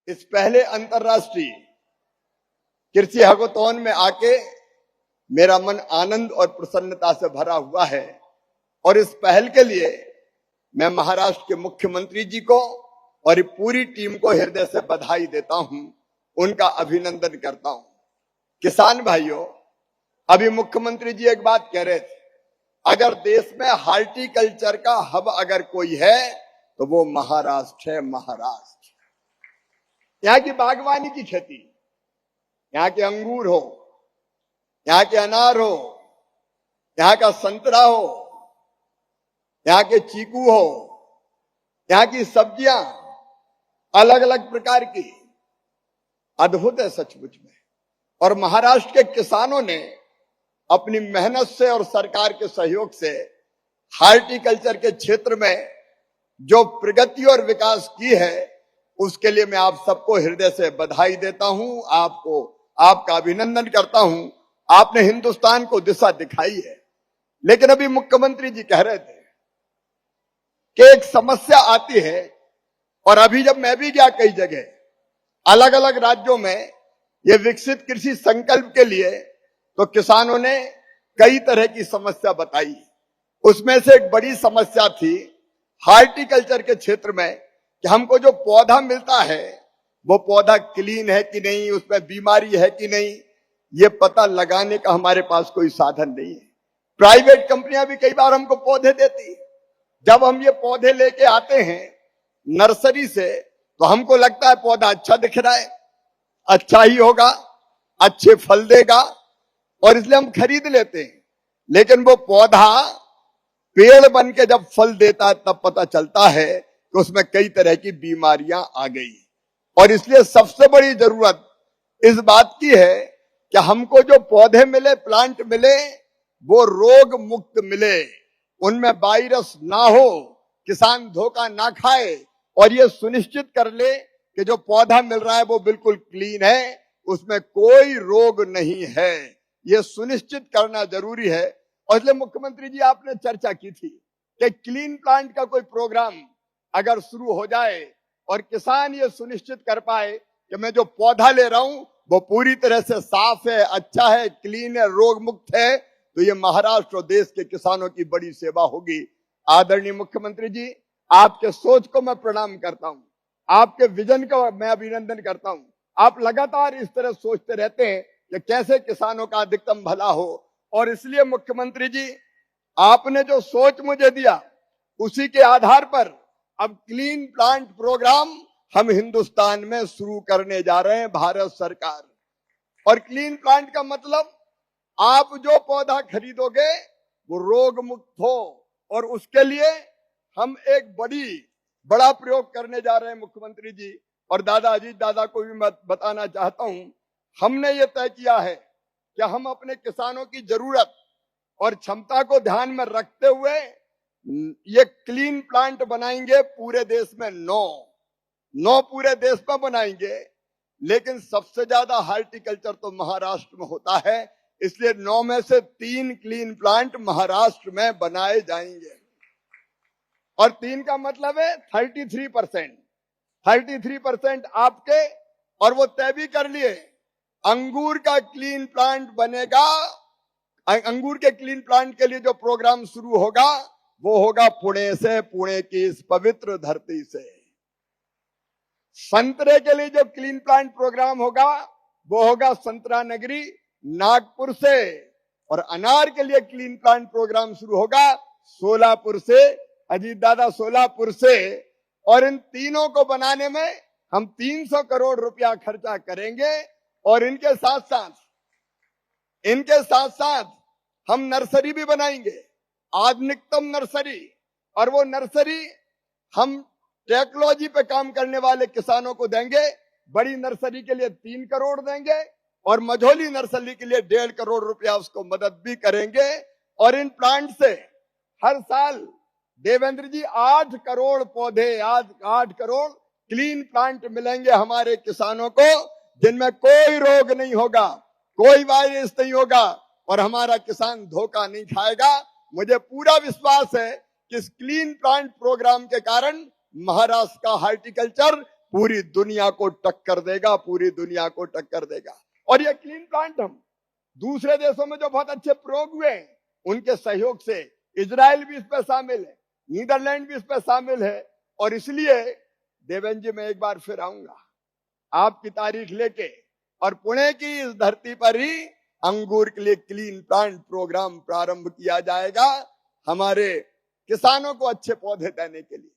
इस पहले अंतर्राष्ट्रीय कृषि हैकाथॉन में आके मेरा मन आनंद और प्रसन्नता से भरा हुआ है और इस पहल के लिए मैं महाराष्ट्र के मुख्यमंत्री जी को और पूरी टीम को हृदय से बधाई देता हूं, उनका अभिनंदन करता हूं। किसान भाइयों, अभी मुख्यमंत्री जी एक बात कह रहे थे, अगर देश में हार्टिकल्चर का हब अगर कोई है तो वो महाराष्ट्र है। महाराष्ट्र यहाँ की बागवानी की खेती, यहाँ के अंगूर हो, यहाँ के अनार हो, यहाँ का संतरा हो, यहाँ के चीकू हो, यहाँ की सब्जियां अलग अलग प्रकार की अद्भुत है सचमुच में। और महाराष्ट्र के किसानों ने अपनी मेहनत से और सरकार के सहयोग से हार्टिकल्चर के क्षेत्र में जो प्रगति और विकास की है, उसके लिए मैं आप सबको हृदय से बधाई देता हूं, आपका अभिनंदन करता हूं। आपने हिंदुस्तान को दिशा दिखाई है। लेकिन अभी मुख्यमंत्री जी कह रहे थे कि एक समस्या आती है, और अभी जब मैं भी गया कई जगह अलग अलग राज्यों में ये विकसित कृषि संकल्प के लिए, तो किसानों ने कई तरह की समस्या बताई। उसमें से एक बड़ी समस्या थी हार्टिकल्चर के क्षेत्र में कि हमको जो पौधा मिलता है वो पौधा क्लीन है कि नहीं, उसमें बीमारी है कि नहीं, ये पता लगाने का हमारे पास कोई साधन नहीं है। प्राइवेट कंपनियां भी कई बार हमको पौधे देती, जब हम ये पौधे लेके आते हैं नर्सरी से तो हमको लगता है पौधा अच्छा दिख रहा है, अच्छा ही होगा, अच्छे फल देगा, और इसलिए हम खरीद लेते हैं। लेकिन वो पौधा पेड़ बन के जब फल देता है तब पता चलता है कि उसमें कई तरह की बीमारियां आ गई। और इसलिए सबसे बड़ी जरूरत इस बात की है कि हमको जो पौधे मिले, प्लांट मिले, वो रोग मुक्त मिले, उनमें वायरस ना हो, किसान धोखा ना खाए, और ये सुनिश्चित कर ले कि जो पौधा मिल रहा है वो बिल्कुल क्लीन है, उसमें कोई रोग नहीं है। ये सुनिश्चित करना जरूरी है। और इसलिए मुख्यमंत्री जी आपने चर्चा की थी कि क्लीन प्लांट का कोई प्रोग्राम अगर शुरू हो जाए और किसान ये सुनिश्चित कर पाए कि मैं जो पौधा ले रहा हूं वो पूरी तरह से साफ है, अच्छा है, क्लीन है, रोग मुक्त है, तो ये महाराष्ट्र और देश के किसानों की बड़ी सेवा होगी। आदरणीय मुख्यमंत्री जी, आपके सोच को मैं प्रणाम करता हूं, आपके विजन का मैं अभिनंदन करता हूं। आप लगातार इस तरह सोचते रहते हैं कि कैसे किसानों का अधिकतम भला हो, और इसलिए मुख्यमंत्री जी आपने जो सोच मुझे दिया उसी के आधार पर अब क्लीन प्लांट प्रोग्राम हम हिंदुस्तान में शुरू करने जा रहे हैं, भारत सरकार। और क्लीन प्लांट का मतलब आप जो पौधा खरीदोगे वो रोग मुक्त हो, और उसके लिए हम एक बड़ा प्रयोग करने जा रहे हैं मुख्यमंत्री जी। और दादा अजीत दादा को भी मैं बताना चाहता हूं, हमने ये तय किया है कि हम अपने किसानों की जरूरत और क्षमता को ध्यान में रखते हुए ये क्लीन प्लांट बनाएंगे पूरे देश में। 9 पूरे देश में बनाएंगे, लेकिन सबसे ज्यादा हार्टिकल्चर तो महाराष्ट्र में होता है, इसलिए 9 में से 3 क्लीन प्लांट महाराष्ट्र में बनाए जाएंगे। और 3 का मतलब है 33%। 33% आपके, और वो तय भी कर लिए अंगूर का क्लीन प्लांट बनेगा। अंगूर के क्लीन प्लांट के लिए जो प्रोग्राम शुरू होगा वो होगा पुणे से, पुणे की इस पवित्र धरती से। संतरे के लिए जो क्लीन प्लांट प्रोग्राम होगा वो होगा संतरा नगरी नागपुर से, और अनार के लिए क्लीन प्लांट प्रोग्राम शुरू होगा सोलापुर से, अजीत दादा सोलापुर से। और इन तीनों को बनाने में हम 300 करोड़ रुपया खर्चा करेंगे। और इनके साथ साथ हम नर्सरी भी बनाएंगे, आधुनिकतम नर्सरी। और वो नर्सरी हम टेक्नोलॉजी पे काम करने वाले किसानों को देंगे। बड़ी नर्सरी के लिए 3 करोड़ देंगे, और मझोली नर्सरी के लिए 1.5 करोड़ रुपया उसको मदद भी करेंगे। और इन प्लांट से हर साल देवेंद्र जी 8 करोड़ पौधे, 8 करोड़ क्लीन प्लांट मिलेंगे हमारे किसानों को, जिनमें कोई रोग नहीं होगा, कोई वायरस नहीं होगा, और हमारा किसान धोखा नहीं खाएगा। मुझे पूरा विश्वास है कि इस क्लीन प्लांट प्रोग्राम के कारण महाराष्ट्र का हार्टिकल्चर पूरी दुनिया को टक्कर देगा, पूरी दुनिया को टक्कर देगा। और ये क्लीन प्लांट हम दूसरे देशों में जो बहुत अच्छे प्रयोग हुए उनके सहयोग से, इजराइल भी इस पर शामिल है, नीदरलैंड भी इस पर शामिल है। और इसलिए देवेंद्र जी मैं एक बार फिर आऊंगा आपकी तारीख लेके, और पुणे की इस धरती पर ही अंगूर के लिए क्लीन प्लांट प्रोग्राम प्रारंभ किया जाएगा, हमारे किसानों को अच्छे पौधे देने के लिए।